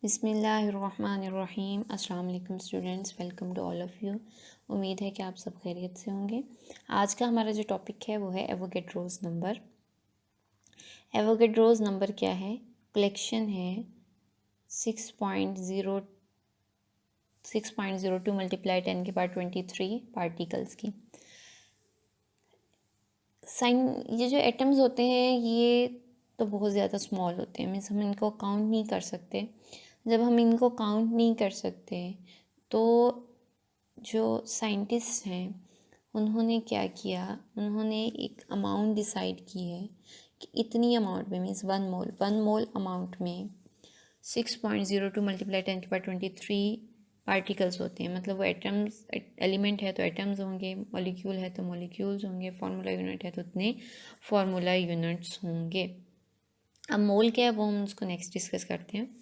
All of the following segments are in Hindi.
बिस्मिल्लाहिर्रहमानिर्रहीम। अस्सलाम वालेकुम students, welcome to all of you. उम्मीद है कि आप सब खैरियत से होंगे। आज का हमारा जो टॉपिक है वो है एवोगैड्रोस नंबर। एवोगैड्रोस नंबर क्या है? कलेक्शन है 6.02 मल्टीप्लाई 10⁻23 पार्टिकल्स की। ये जो एटम्स होते हैं ये तो बहुत ज़्यादा स्मॉल होते हैं, मीन्स हम इनको काउंट नहीं कर सकते। जब हम इनको काउंट नहीं कर सकते तो जो साइंटिस्ट हैं उन्होंने क्या किया, उन्होंने एक अमाउंट डिसाइड की है कि इतनी अमाउंट में, मीन्स 1 मोल अमाउंट में 6.02 मल्टीप्लाई 10⁻23 पार्टिकल्स होते हैं। मतलब वो एटम्स, एलिमेंट है तो एटम्स होंगे, मॉलिक्यूल है तो मॉलिक्यूल्स होंगे, फार्मूला यूनिट है तो उतने फार्मूला यूनिट्स होंगे। अब मोल क्या है वो हम उसको नेक्स्ट डिस्कस करते हैं।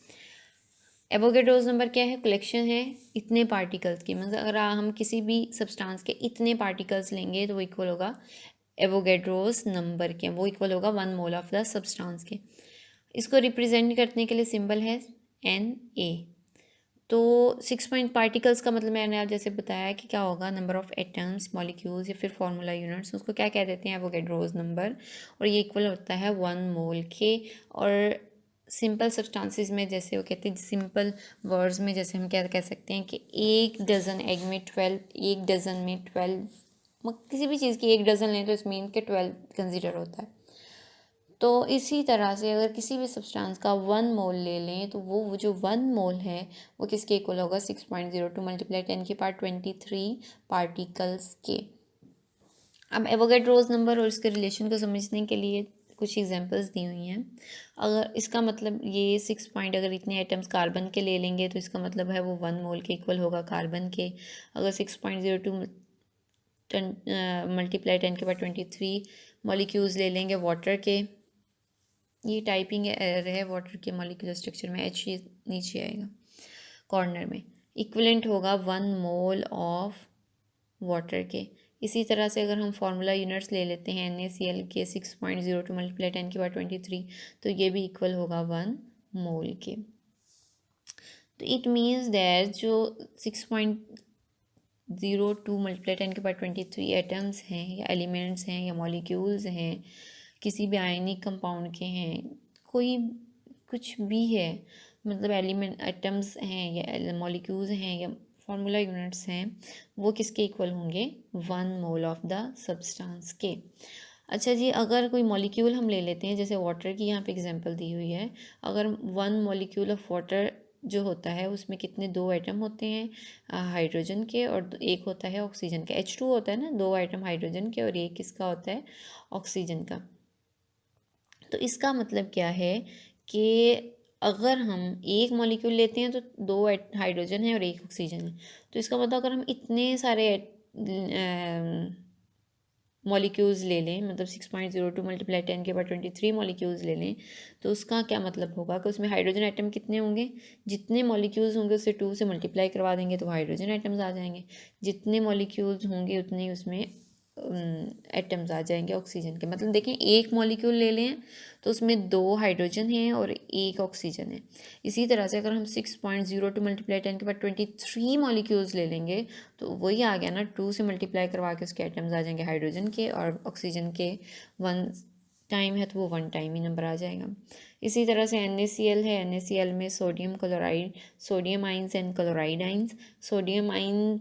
एवोगैड्रोस नंबर क्या है? कलेक्शन है इतने पार्टिकल्स की। मतलब अगर हम किसी भी सब्सटेंस के इतने पार्टिकल्स लेंगे तो वो इक्वल होगा एवोगैड्रोस नंबर के, वो इक्वल होगा 1 मोल ऑफ द सब्सटेंस के। इसको रिप्रेजेंट करने के लिए सिंबल है Na। तो 6 पार्टिकल्स का मतलब मैंने आप जैसे बताया कि क्या होगा, नंबर ऑफ एटम्स, मॉलिक्यूल्स या फिर फार्मूला यूनिट्स, उसको क्या कह देते हैं? Avogadro's number. और ये इक्वल होता है 1 मोल के। और सिंपल सब्सटेंसेस में जैसे वो कहते हैं, सिंपल वर्ड्स में जैसे हम क्या कह सकते हैं कि एक डज़न एग में 12, एक डज़न में 12, किसी भी चीज़ की एक डज़न लें तो इसमें के 12 कंसिडर होता है। तो इसी तरह से अगर किसी भी सब्सटेंस का 1 मोल ले लें तो वो जो 1 मोल है वो किसके इक्वल होगा? 6.02 मल्टीप्लाई 10⁻23 पार्टिकल्स के। अब एवोगैड्रोस नंबर और इसके रिलेशन को समझने के लिए कुछ एग्जांपल्स दी हुई हैं। अगर इसका मतलब ये 6 पॉइंट, अगर इतने एटम्स कार्बन के ले लेंगे तो इसका मतलब है वो 1 मोल के इक्वल होगा कार्बन के। अगर 6.02 मल्टीप्लाई 10⁻23 मॉलिक्यूल्स ले लेंगे वाटर के, ये टाइपिंग एरर है, वाटर के मॉलिक्यूलर स्ट्रक्चर में एच नीचे आएगा कॉर्नर में, इक्विवेलेंट होगा 1 मोल ऑफ वाटर के। इसी तरह से अगर हम फार्मूला यूनिट्स ले लेते हैं NaCl के 6.02 मल्टीप्लाई 10⁻23, तो ये भी इक्वल होगा 1 मोल के। तो इट मीन्स दैट जो 6.02 मल्टीप्लाई 10⁻23 एटम्स हैं या एलिमेंट्स हैं या मॉलिक्यूल्स हैं, किसी भी आयनिक कंपाउंड के हैं, कोई कुछ भी है, मतलब एलिमेंट एटम्स हैं या मॉलिक्यूल्स हैं या फार्मूला यूनिट्स हैं, वो किसके इक्वल होंगे? 1 मोल ऑफ द सब्सटेंस के। अच्छा जी, अगर कोई मॉलिक्यूल हम ले लेते हैं, जैसे वाटर की यहाँ पे एग्जांपल दी हुई है। अगर 1 मॉलिक्यूल ऑफ वाटर जो होता है उसमें कितने 2 एटम होते हैं हाइड्रोजन के, और एक होता है ऑक्सीजन का। H2 होता है ना, 2 एटम हाइड्रोजन के और एक किसका होता है? ऑक्सीजन का। तो इसका मतलब क्या है कि अगर हम एक मॉलिक्यूल लेते हैं तो 2 हाइड्रोजन है और एक ऑक्सीजन है। तो इसका मतलब अगर हम इतने सारे मॉलिक्यूल्स ले लें, मतलब 6.02 मल्टीप्लाई 10⁻23 मॉलिक्यूल्स ले लें, तो उसका क्या मतलब होगा कि उसमें हाइड्रोजन एटम कितने होंगे? जितने मॉलिक्यूल्स होंगे उससे 2 से मल्टीप्लाई करवा देंगे तो हाइड्रोजन एटम्स आ जाएंगे। जितने मॉलिक्यूल्स होंगे उतने ही उसमें एटम्स आ जाएंगे ऑक्सीजन के। मतलब देखें, एक मॉलिक्यूल ले लें तो उसमें 2 हाइड्रोजन हैं और एक ऑक्सीजन है। इसी तरह से अगर हम 6.02 मल्टीप्लाई 10⁻23 मॉलिक्यूल्स ले लेंगे तो वही आ गया ना, 2 से मल्टीप्लाई करवा के उसके एटम्स आ जाएंगे हाइड्रोजन के, और ऑक्सीजन के 1 टाइम है तो वो 1 टाइम ही नंबर आ जाएगा। इसी तरह से NaCl है, NaCl में sodium chloride, sodium ions and chloride ions. Sodium आइन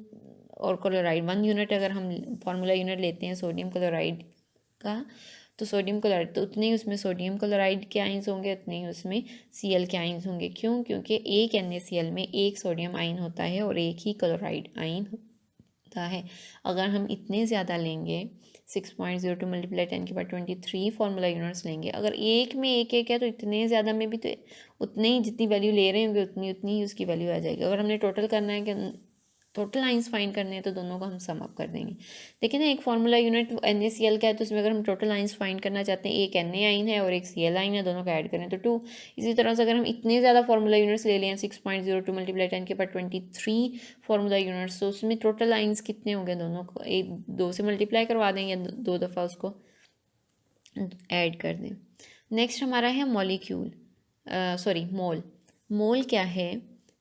और क्लोराइड 1 यूनिट अगर हम फार्मूला यूनिट लेते हैं सोडियम क्लोराइड का, तो सोडियम क्लोराइड तो उतने ही उसमें सोडियम क्लोराइड के आइंस होंगे, उतने ही उसमें Cl के आइंस होंगे। क्यों? क्योंकि एक NaCl में एक सोडियम आइन होता है और एक ही क्लोराइड आइन होता है। अगर हम इतने ज़्यादा लेंगे, 6.02 मल्टीप्लाई 10⁻23 फार्मूला यूनिट्स लेंगे, अगर एक में एक एक है तो इतने ज़्यादा में भी तो उतने ही जितनी वैल्यू ले रहे होंगे उतनी उतनी ही उसकी वैल्यू आ जाएगी। अगर हमने टोटल करना है कि टोटल आइंस फाइंड करने हैं तो दोनों को हम सम अप कर देंगे। देखिए ना, एक फार्मूला यूनिट NaCl का है तो उसमें अगर हम टोटल आइंस फाइंड करना चाहते हैं, एक Na आइन है और एक Cl आइन है, दोनों को ऐड करें तो 2। इसी तरह से अगर हम इतने ज़्यादा फार्मूला यूनिट्स ले लें 6.02 मल्टीप्लाई 10⁻23 फार्मूला यूनिट्स, तो उसमें टोटल आइंस कितने होंगे? दोनों को 2 से मल्टीप्लाई करवा दें या 2 दफ़ा उसको ऐड कर दें। नेक्स्ट हमारा है मॉलिक्यूल, सॉरी मोल। मोल क्या है?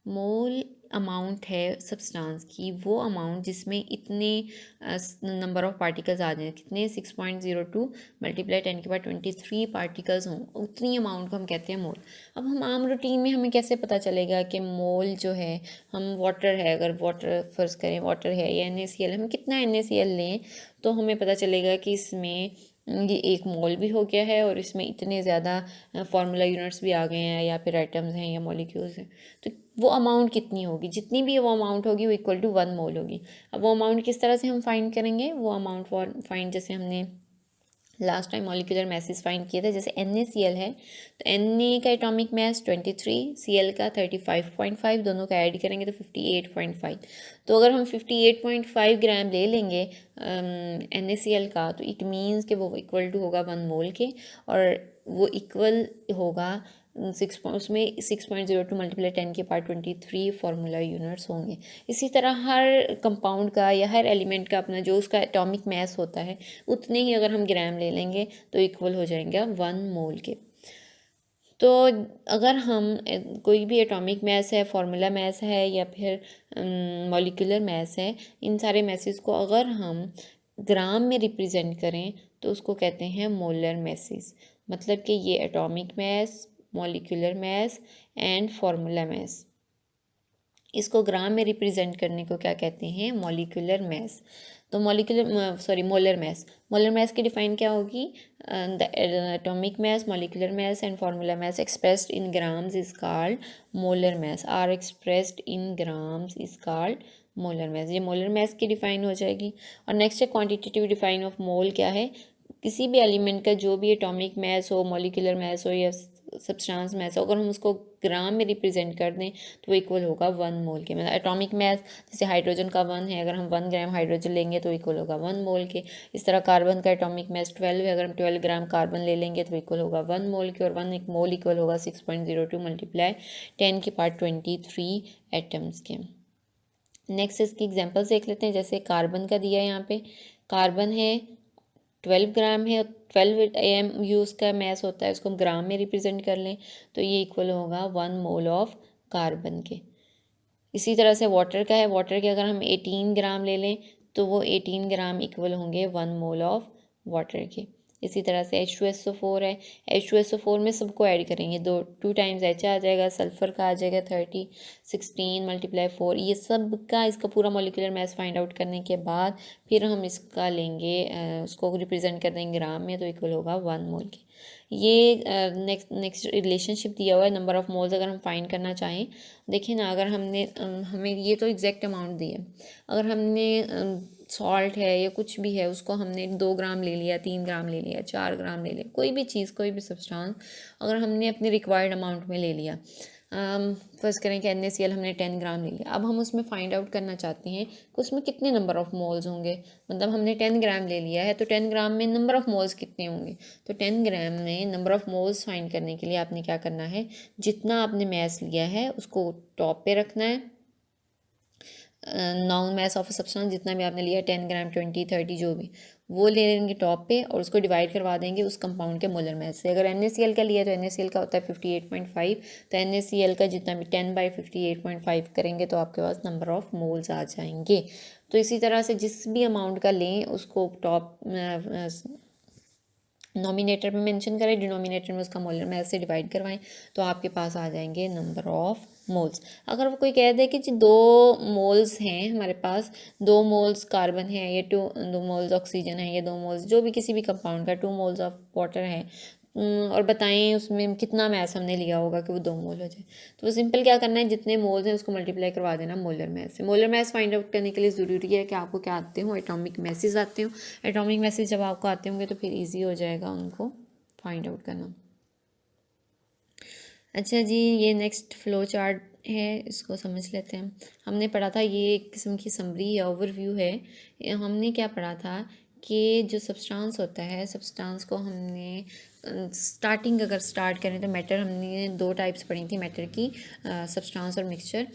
मोल अमाउंट है सब्सटेंस की, वो अमाउंट जिसमें इतने नंबर ऑफ पार्टिकल्स आ जाएं, कितने 6.02 मल्टीप्लाई 10⁻23 पार्टिकल्स हों, उतनी अमाउंट को हम कहते हैं मोल। अब हम आम रूटीन में हमें कैसे पता चलेगा कि मोल जो है, हम वाटर है, अगर वाटर फर्ज करें वाटर है या NaCl, हम कितना NaCl लें तो हमें पता चलेगा कि इसमें ये 1 मोल भी हो गया है और इसमें इतने ज़्यादा फार्मूला यूनिट्स भी आ गए हैं या फिर आइटम्स हैं या मॉलिक्यूल्स हैं। तो वो अमाउंट कितनी होगी, जितनी भी वो अमाउंट होगी वो इक्वल टू 1 मोल होगी। अब वो अमाउंट किस तरह से हम फाइंड करेंगे? वो अमाउंट फाइंड जैसे हमने last time molecular message find किए थे, जैसे NaCl है तो Na का एटॉमिक मास 23, Cl का 35.5, दोनों का ऐड करेंगे तो 58.5। तो अगर हम 58.5 ग्राम ले लेंगे NaCl का, तो इट मीन्स कि वो इक्वल टू होगा 1 मोल के, और वो इक्वल होगा उसमें 6.02 मल्टीप्लाई 10⁻23 फार्मूला यूनिट्स होंगे। इसी तरह हर कंपाउंड का या हर एलिमेंट का अपना जो उसका एटॉमिक मास होता है, उतने ही अगर हम ग्राम ले लेंगे तो इक्वल हो जाएंगे 1 मोल के। तो अगर हम कोई भी एटॉमिक मास है, फार्मूला मास है या फिर मॉलिक्यूलर मास है, इन सारे मासेस को अगर हम ग्राम में रिप्रेजेंट करें तो उसको कहते हैं मोलर मासेस। मतलब कि ये atomic mass, molecular mass and formula mass, इसको ग्राम में रिप्रेजेंट करने को क्या कहते हैं? Molecular mass. तो मोलर मास, मोलर मास की डिफाइन क्या होगी? The atomic mass, molecular mass and formula mass expressed in grams is called molar mass, or expressed in grams is called molar mass. ये मोलर मास की डिफाइन हो जाएगी। और नेक्स्ट है क्वांटिटेटिव डिफाइन ऑफ मोल। क्या है? किसी भी एलिमेंट का जो भी एटॉमिक मास हो, मॉलिक्यूलर मास हो या सब्सटेंस मास हो, अगर हम उसको ग्राम में रिप्रेजेंट कर दें तो वो इक्वल होगा 1 मोल के। मतलब एटॉमिक मास जैसे हाइड्रोजन का 1 है, अगर हम 1 ग्राम हाइड्रोजन लेंगे तो इक्वल होगा 1 मोल के। इस तरह कार्बन का एटॉमिक मास 12 है, अगर हम 12 ग्राम कार्बन ले लेंगे तो इक्वल होगा 1 मोल के, और 1 मोल इक्वल होगा 6.02 मल्टीप्लाई 10⁻23 एटम्स के। नेक्स्ट इसकी एग्जांपल्स देख लेते हैं। जैसे कार्बन का दिया है यहाँ पे, कार्बन है 12 ग्राम है, 12 AMU उसका मास होता है, उसको हम ग्राम में रिप्रेजेंट कर लें तो ये इक्वल होगा 1 मोल ऑफ कार्बन के। इसी तरह से वाटर का है, वाटर के अगर हम 18 ग्राम ले लें तो वो 18 ग्राम इक्वल होंगे 1 मोल ऑफ वाटर के। इसी तरह से H2SO4 है, H2SO4 में सबको ऐड करेंगे, 2 टाइम्स H आ जाएगा, सल्फ़र का आ जाएगा 30, 16 मल्टीप्लाई 4, ये सब का इसका पूरा मॉलिक्यूलर मास फाइंड आउट करने के बाद फिर हम इसका लेंगे, उसको रिप्रेजेंट कर देंगे ग्राम में तो इक्वल होगा 1 मोल के। ये नेक्स्ट रिलेशनशिप दिया हुआ है नंबर ऑफ़ मोल्स। अगर हम फाइंड करना चाहें, देखिए ना, अगर हमने हमें ये तो एग्जैक्ट अमाउंट दी है, अगर हमने सॉल्ट है या कुछ भी है उसको हमने 2 ग्राम ले लिया, 3 ग्राम ले लिया, 4 ग्राम ले लिया, कोई भी चीज़, कोई भी सब्सटेंस अगर हमने अपने रिक्वायर्ड अमाउंट में ले लिया, फर्स्ट करें कि NaCl हमने 10 ग्राम ले लिया, अब हम उसमें फाइंड आउट करना चाहते हैं कि उसमें कितने नंबर ऑफ़ मोल्स होंगे। मतलब हमने 10 ग्राम ले लिया है तो 10 ग्राम में नंबर ऑफ़ मोल्स कितने होंगे। तो 10 ग्राम में नंबर ऑफ़ मोल्स फाइंड करने के लिए आपने क्या करना है, जितना आपने मास लिया है उसको टॉप पे रखना है, नाउन मास ऑफ सब्सटेंस जितना भी आपने लिया 10 ग्राम 20 30 जो भी, वो ले लेंगे टॉप पे और उसको डिवाइड करवा देंगे उस कंपाउंड के मोलर मास से। अगर NaCl का लिया तो NaCl का होता है 58.5, तो NaCl का जितना भी 10/58.5 करेंगे तो आपके पास नंबर ऑफ़ मोल्स आ जाएंगे। तो इसी तरह से जिस भी अमाउंट का लें उसको टॉप नॉमिनेटर में मेंशन करें, डिनोमिनेटर में उसका मोलर मास से डिवाइड करवाएं तो आपके पास आ जाएंगे नंबर ऑफ़ मोल्स। अगर वो कोई कह दे कि जी 2 मोल्स हैं हमारे पास, 2 मोल्स कार्बन है या 2 मोल्स ऑक्सीजन है या 2 मोल्स जो भी किसी भी कंपाउंड का 2 मोल्स ऑफ वाटर है, और बताएं उसमें कितना मास हमने लिया होगा कि वो 2 मोल हो जाए, तो वो सिंपल क्या करना है, जितने मोल्स हैं उसको मल्टीप्लाई करवा देना मोलर मास से। मोलर मास फाइंड आउट करने के लिए ज़रूरी है कि आपको क्या आते हो, एटॉमिक मासेस आते हो। एटॉमिक मासेस जब आपको आते होंगे तो फिर ईजी हो जाएगा उनको फाइंड आउट करना। अच्छा जी, ये नेक्स्ट फ्लो चार्ट है, इसको समझ लेते हैं। हमने पढ़ा था, ये एक किस्म की समरी है, ओवरव्यू है। हमने क्या पढ़ा था कि जो सब्सटेंस होता है, सब्सटेंस को हमने स्टार्टिंग अगर स्टार्ट करें तो मैटर हमने 2 टाइप्स पढ़ी थी मैटर की, सब्सटेंस और मिक्सचर।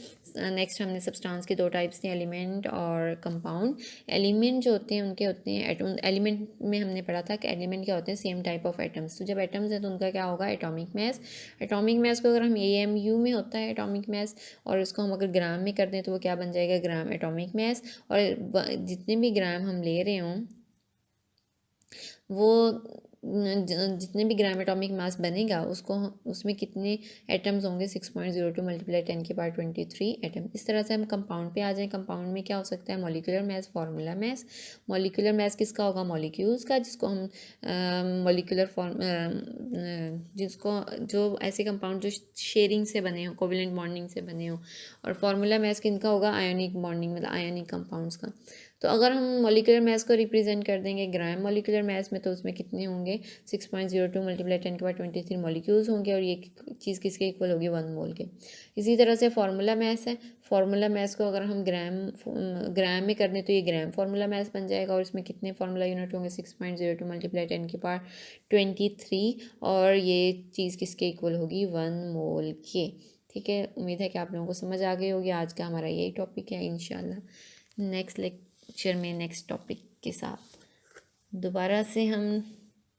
नेक्स्ट हमने सब्सटेंस की 2 टाइप्स थी, एलिमेंट और कंपाउंड। एलिमेंट जो होते हैं उनके होते हैं एटम। एलिमेंट में हमने पढ़ा था कि एलिमेंट क्या होते हैं, सेम टाइप ऑफ एटम्स। तो जब एटम्स हैं तो उनका क्या होगा, एटॉमिक मास। एटॉमिक मास को अगर हम AMU में होता है एटॉमिक मास, और उसको हम अगर ग्राम में कर दें तो वो क्या बन जाएगा, ग्राम एटॉमिक मास। और जितने भी ग्राम हम ले रहे हों वो जितने भी ग्राम एटॉमिक मास बनेगा उसको उसमें कितने एटम्स होंगे, 6.02 मल्टीप्लाई 10⁻23 एटम। इस तरह से हम कंपाउंड पे आ जाएं। कंपाउंड में क्या हो सकता है, molecular mass, formula mass. Molecular मास किसका होगा, मॉलिक्यूल्स का, जिसको हम मॉलिक्यूलर जिसको जो ऐसे कंपाउंड जो शेयरिंग से बने हो, कोवलेंट बॉन्डिंग से बने हो। और फार्मूला मास किनका होगा, आयोनिक बॉन्डिंग, मतलब आयोनिक कंपाउंड्स का। तो अगर हम मॉलिक्यूलर मास को रिप्रेजेंट कर देंगे ग्राम मॉलिक्यूलर मास में, तो उसमें कितने होंगे, 6.02 मल्टीप्लाई 10⁻23 मॉलिक्यूल्स होंगे, और ये चीज़ किसके इक्वल होगी, 1 मोल के। इसी तरह से फार्मूला मास है। फार्मूला मास को अगर हम ग्राम में कर दें तो ये ग्राम फार्मूला मास बन जाएगा, और इसमें कितने फार्मूला यूनिट होंगे, 6.02 मल्टीप्लाई 10⁻23, और ये चीज़ किसके इक्वल होगी, 1 मोल के। ठीक है, उम्मीद है कि आप लोगों को समझ आ गई होगी। आज का हमारा यही टॉपिक है। इंशाल्लाह नेक्स्ट लेक्चर में नेक्स्ट टॉपिक के साथ दोबारा से हम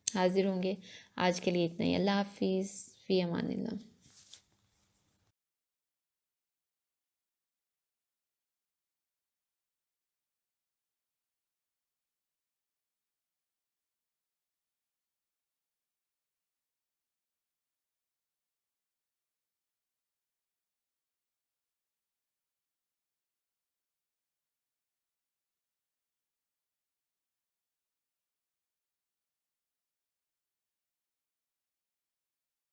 हाजिर होंगे। आज के लिए इतना ही। अल्लाह हाफिज़, फ़ी अमानिल्लाह।